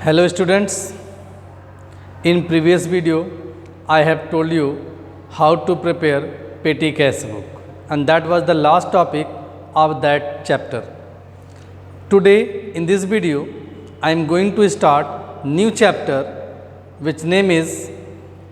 Hello students, in previous video I have told you how to prepare petty cash book and that was the last topic of that chapter. Today in this video I am going to start new chapter which name is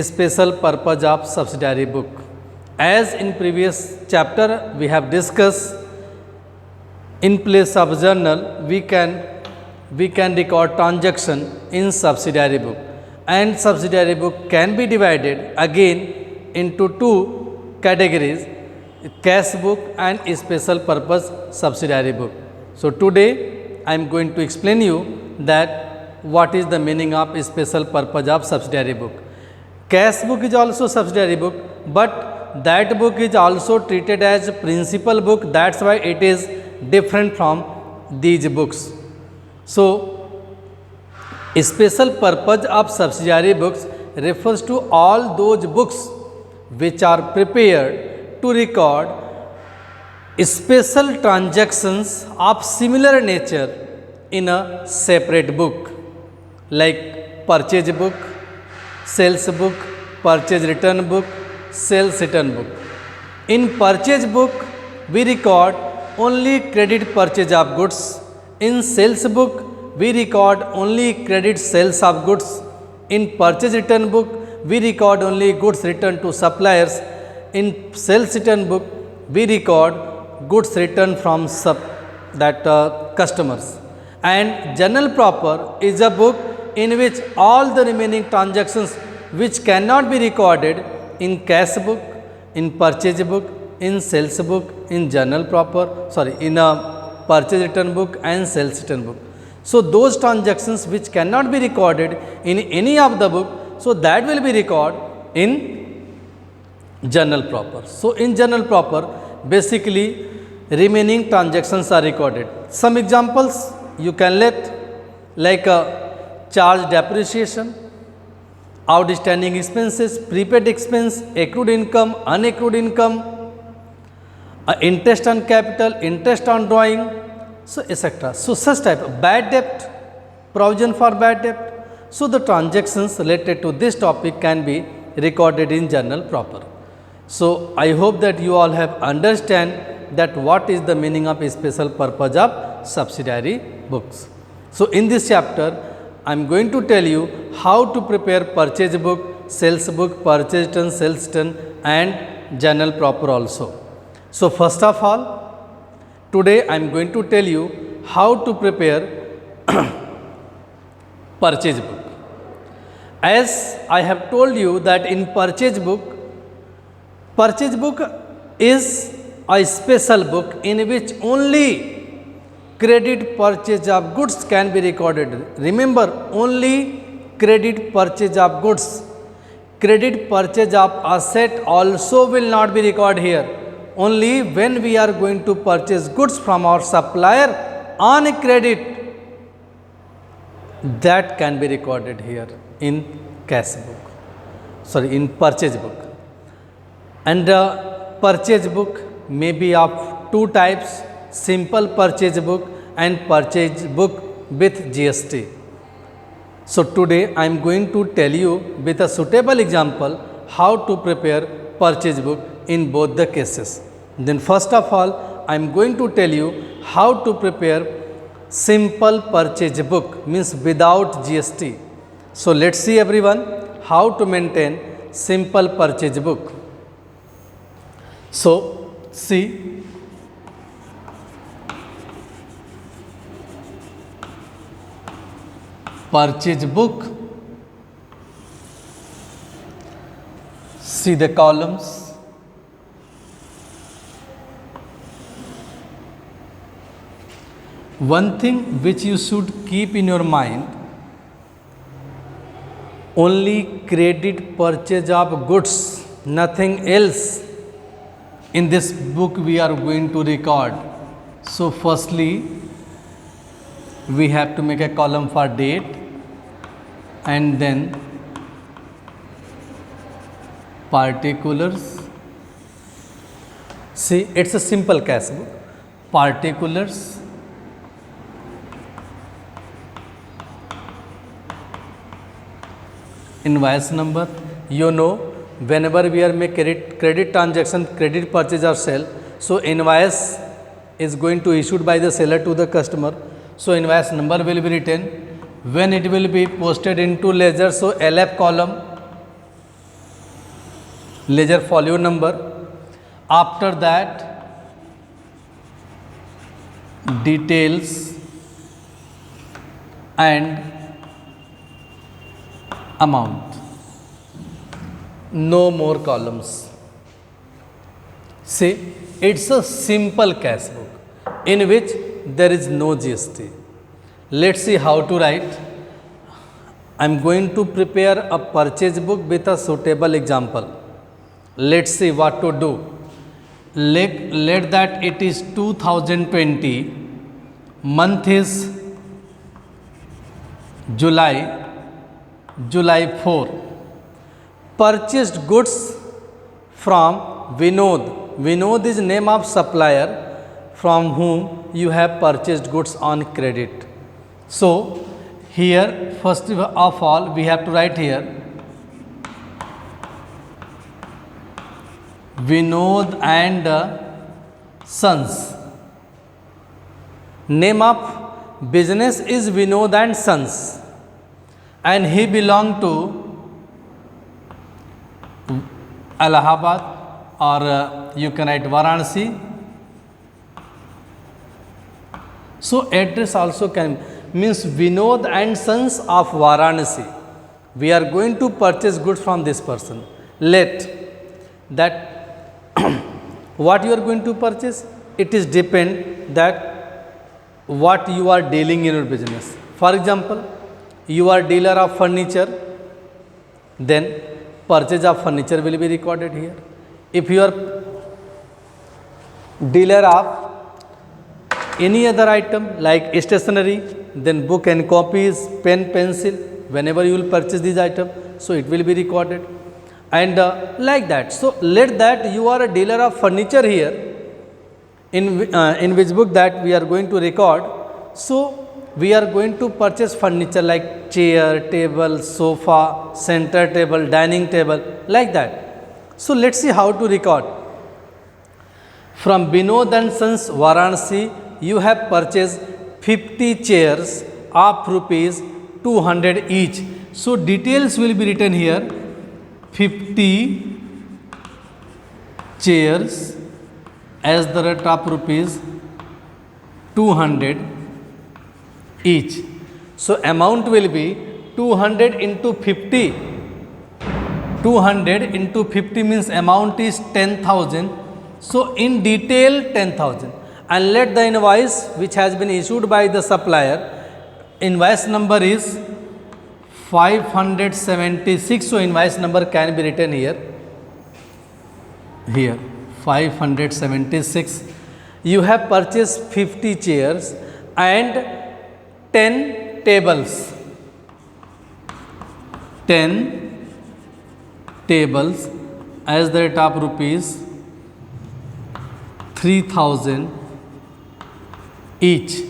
Special Purpose of Subsidiary Book. As in previous chapter we have discussed, in place of journal we can record transaction in subsidiary book, and subsidiary book can be divided again into two categories, cash book and special purpose subsidiary book. So today I am going to explain you that what is the meaning of special purpose of subsidiary book. Cash book is also subsidiary book, but that book is also treated as principal book, that's why it is different from these books. So special purpose of subsidiary books refers to all those books which are prepared to record special transactions of similar nature in a separate book, like purchase book, sales book, purchase return book, sales return book. In purchase book we record only credit purchase of goods. In sales book we record only credit sales of goods. In purchase return book we record only goods returned to suppliers. In sales return book we record goods returned from customers. And journal proper is a book in which all the remaining transactions which cannot be recorded in cash book, in purchase book, in sales book, in journal proper, in a purchase return book and sales return book. So those transactions which cannot be recorded in any of the book, so that will be recorded in journal proper. So in journal proper basically remaining transactions are recorded. Some examples you can let, like charge depreciation, outstanding expenses, prepaid expense, accrued income, unaccrued income, interest on capital, interest on drawing, so etc. So such type of bad debt, provision for bad debt. So the transactions related to this topic can be recorded in journal proper. So I hope that you all have understand that what is the meaning of special purpose of subsidiary books. So in this chapter I am going to tell you how to prepare purchase book, sales book, purchase return, sales return and journal proper also. So first of all, today I am going to tell you how to prepare purchase book. As I have told you that in purchase book is a special book in which only credit purchase of goods can be recorded. Remember, only credit purchase of goods. Credit purchase of asset also will not be recorded here. Only when we are going to purchase goods from our supplier on a credit, that can be recorded here in cash book, in purchase book. And purchase book may be of two types, simple purchase book and purchase book with GST. So today I am going to tell you with a suitable example how to prepare purchase book in both the cases. Then first of all I am going to tell you how to prepare simple purchase book, means without GST. So let's see everyone how to maintain simple purchase book. So see, purchase book, see the columns. One thing which you should keep in your mind, only credit purchase of goods, nothing else in this book we are going to record. So firstly we have to make a column for date and then particulars. See, it's a simple cash book. Particulars, invoice number. You know, whenever we are make credit transaction, credit purchase or sale, so invoice is going to issued by the seller to the customer. So invoice number will be written. When it will be posted into ledger, so LF column, ledger folio number. After that, details and amount. No more columns. See, it's a simple cash book in which there is no GST. Let's see how to write. I'm going to prepare a purchase book with a suitable example. Let's see what to do. Let that it is 2020, month is July 4. Purchased goods from Vinod. Vinod is name of supplier from whom you have purchased goods on credit. So here first of all we have to write here Vinod and Sons. Name of business is Vinod and Sons, and he belong to Allahabad, or you can write Varanasi. So address also can means Vinod and Sons of Varanasi. We are going to purchase goods from this person. Let that what you are going to purchase, it is depend that what you are dealing in your business. For example, you are dealer of furniture, then purchase of furniture will be recorded here. If you are dealer of any other item like stationery, then book and copies, pen, pencil, whenever you will purchase these items, so it will be recorded, and like that. So let that you are a dealer of furniture here, in which book that we are going to record. So we are going to purchase furniture like chair, table, sofa, center table, dining table, like that. So let's see how to record. From Vinod and Sons Varanasi, you have purchased 50 chairs of rupees 200 each. So details will be written here. 50 chairs as the rate of rupees 200 each. So amount will be 200 into 50. 200 into 50 means amount is 10,000. So in detail 10,000. And let the invoice which has been issued by the supplier, invoice number is 576. So invoice number can be written here. 576. You have purchased 50 chairs and 10 tables. 10 tables as the rate of rupees 3,000 each.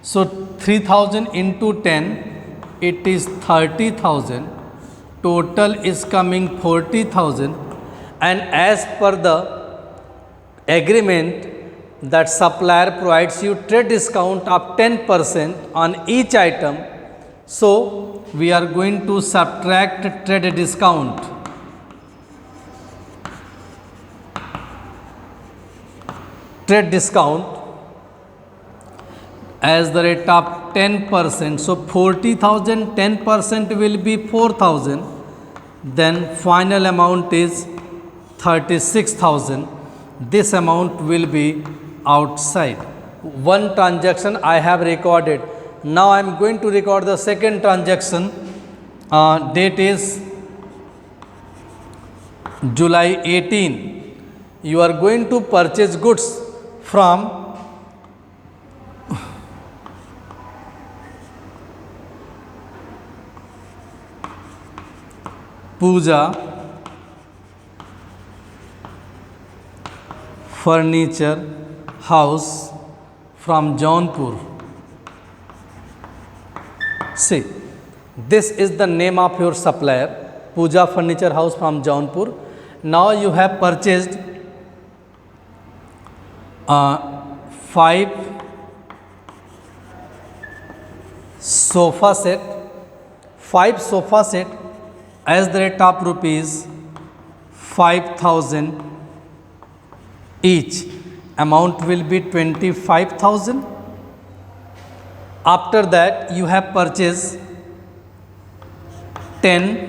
So 3,000 into 10, it is 30,000. Total is coming 40,000. And as per the agreement, that supplier provides you trade discount of 10% on each item. So we are going to subtract trade discount. Trade discount as the rate of 10%. So 40,000, 10% will be 4,000. Then final amount is 36,000. This amount will be outside. One transaction I have recorded. Now I am going to record the second transaction. Date is July 18. You are going to purchase goods from Pooja Furniture House from Jaunpur. See, This is the name of your supplier, Pooja Furniture House from Jaunpur. Now you have purchased 5 sofa set, 5 sofa set as the rate of rupees 5,000 each. Amount will be 25,000. After that you have purchased 10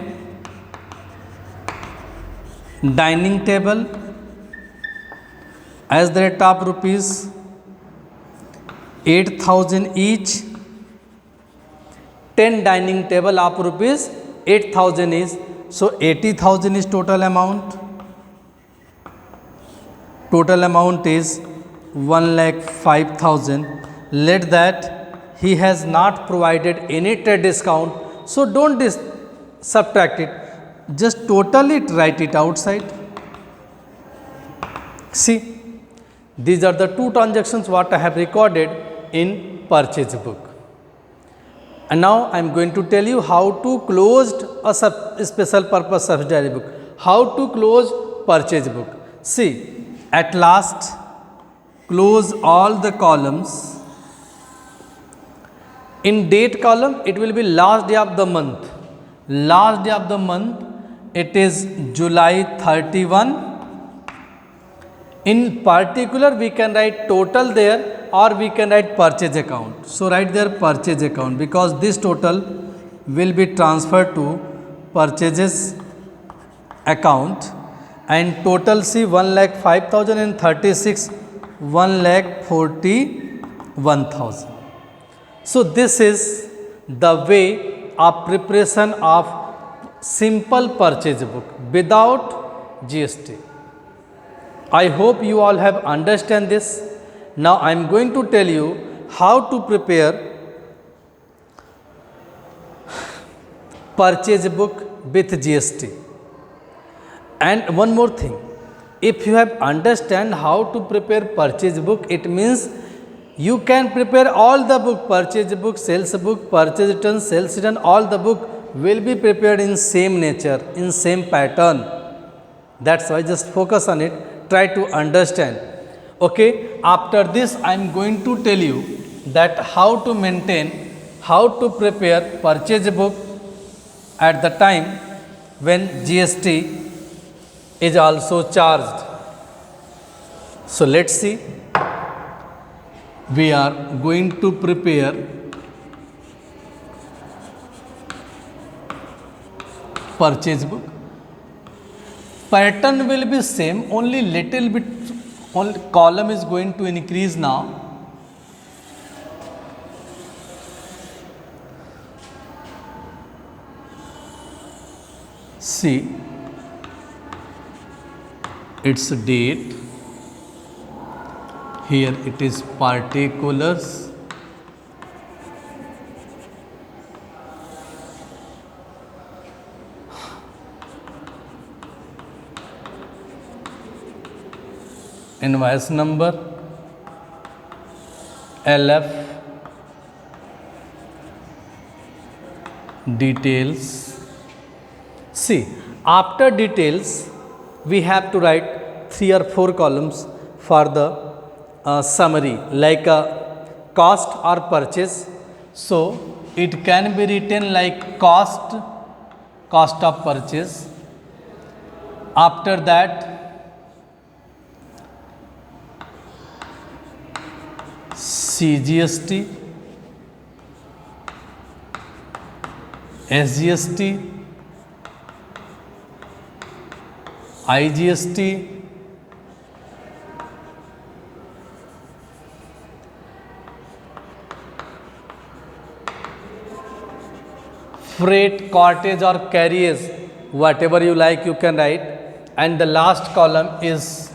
dining table as the rate of rupees 8,000 each. 10 dining table of rupees 8,000 is, so 80,000 is total amount. Total amount is 1,05,000. Let that he has not provided any trade discount, so don't subtract it, just total it, write it outside. See, these are the two transactions what I have recorded in purchase book. And now I am going to tell you how to close a special purpose subsidiary book. How to close purchase book. See, at last close all the columns. In date column it will be last day of the month. Last day of the month it is July 31. In particular we can write total there, or we can write purchase account. So write there purchase account, because this total will be transferred to purchases account, and total see 1,05,000 and 36 1,41,000. So this is the way of preparation of simple purchase book without GST. I hope you all have understand this. Now I am going to tell you how to prepare purchase book with GST. And one more thing, if you have understand how to prepare purchase book, it means you can prepare all the book, purchase book, sales book, purchase return, sales return, all the book will be prepared in same nature, in same pattern. That's why just focus on it, try to understand. Okay, after this I am going to tell you that how to maintain, how to prepare purchase book at the time when GST is also charged. So let's see. We are going to prepare purchase book. Pattern will be same, only little bit, only column is going to increase now. See, its date, here it is particulars, invoice number, LF, details. See, after details we have to write 3 or 4 columns for the summary, like cost or purchase. So it can be written like cost of purchase. After that CGST, SGST, IGST, freight, cartage or carriage, whatever you like you can write, and the last column is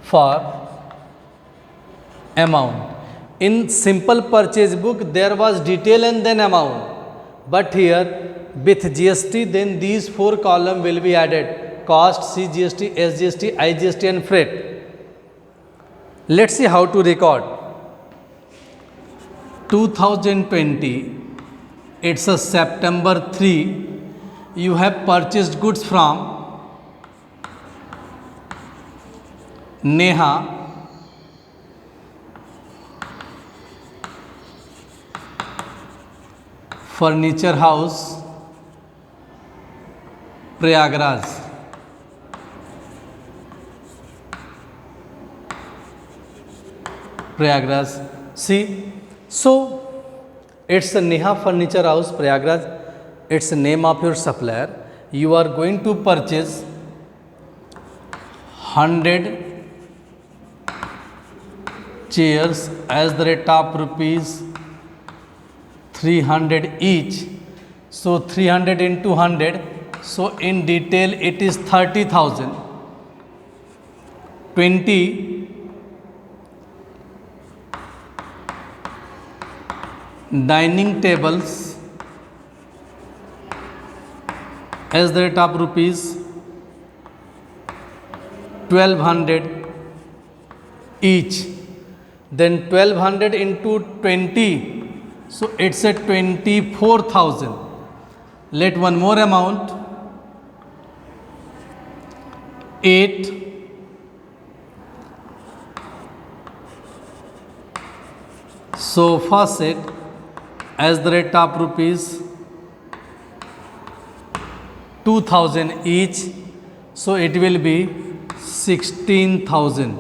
for amount. In simple purchase book there was detail and then amount, but here with GST then these 4 columns will be added: cost, CGST, SGST, IGST and freight. Let's see how to record. 2020 it's a September 3, you have purchased goods from Neha Furniture House, Prayagraj. Prayagraj. See, so it's a Neha Furniture House, Prayagraj. It's the name of your supplier. You are going to purchase 100 chairs as the rate of rupees 300 each. So 300 into 100. So in detail it is 30,000. 20 dining tables as the rate of rupees 1200 each. Then 1200 into 20, so it's a 24,000. Let one more amount, 8 sofa set as the rate of rupees 2000 each, so it will be 16,000.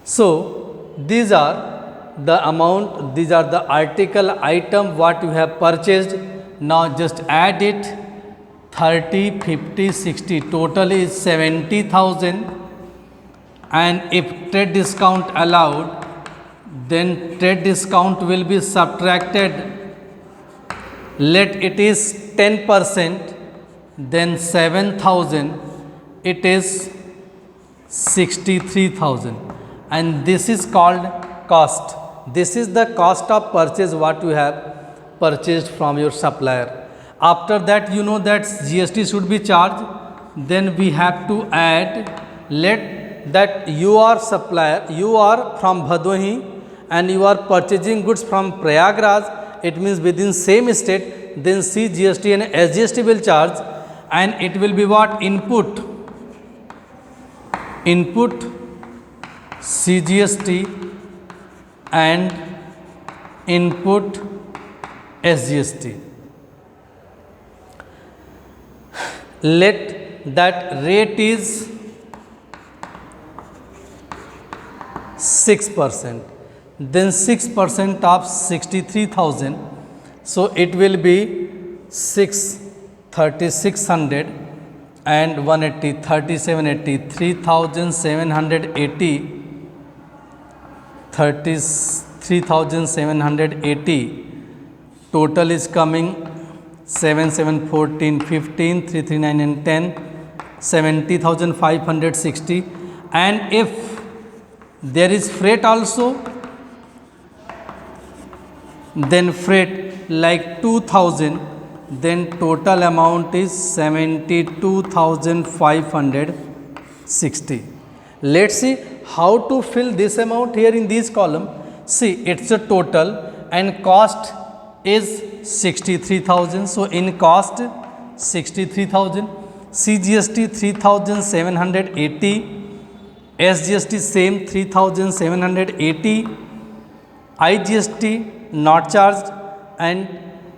So these are the amount, these are the article item what you have purchased. Now just add it, 30, 50, 60, total is 70,000, and if trade discount allowed, then trade discount will be subtracted. Let it is 10%, then 7,000, it is 63,000, and this is called cost. This is the cost of purchase what you have purchased from your supplier. After that, you know that GST should be charged. Then we have to add, let that you are supplier, you are from Bhadohi and you are purchasing goods from Prayagraj, it means within same state, then CGST and SGST will charge, and it will be what? Input CGST and input SGST. Let that rate is 6%. Then 6% of 63,000, so it will be 3600 and 180, 3780, 3780, 33,780. Total is coming 7, 7, 14, 15, 3, 3, 9 and 10, 70,560. And if there is freight also, then freight like 2,000, then total amount is 72,560. Let's see how to fill this amount here in this column. See, it's a total and cost is 63,000. So in cost 63,000, CGST 3,780, SGST same 3,780, IGST not charged, and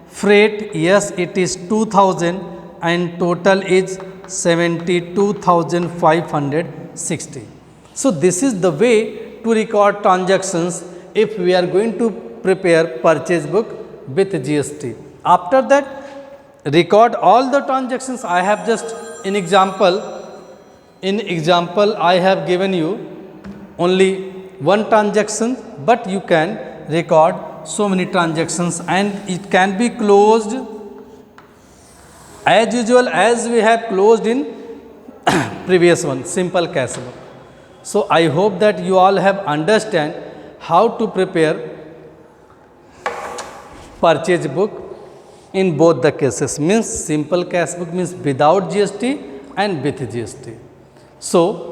freight, yes, it is 2,000, and total is 72,560. So this is the way to record transactions if we are going to prepare purchase book with GST. After that, record all the transactions. I have just in example I have given you only one transaction, but you can record so many transactions and it can be closed as usual as we have closed in previous one, simple cash book. So I hope that you all have understand how to prepare purchase book in both the cases, means simple cash book means without GST and with GST. So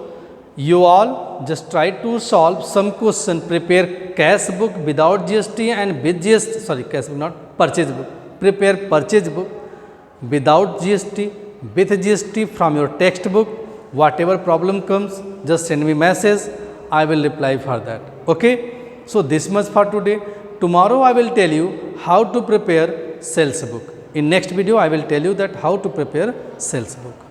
you all just try to solve some question, prepare cash book without GST and with GST, sorry, cash book not purchase book, prepare purchase book without GST, with GST from your textbook. Whatever problem comes, just send me message, I will reply for that. Okay. So this much for today. Tomorrow I will tell you how to prepare sales book. In next video I will tell you that how to prepare sales book.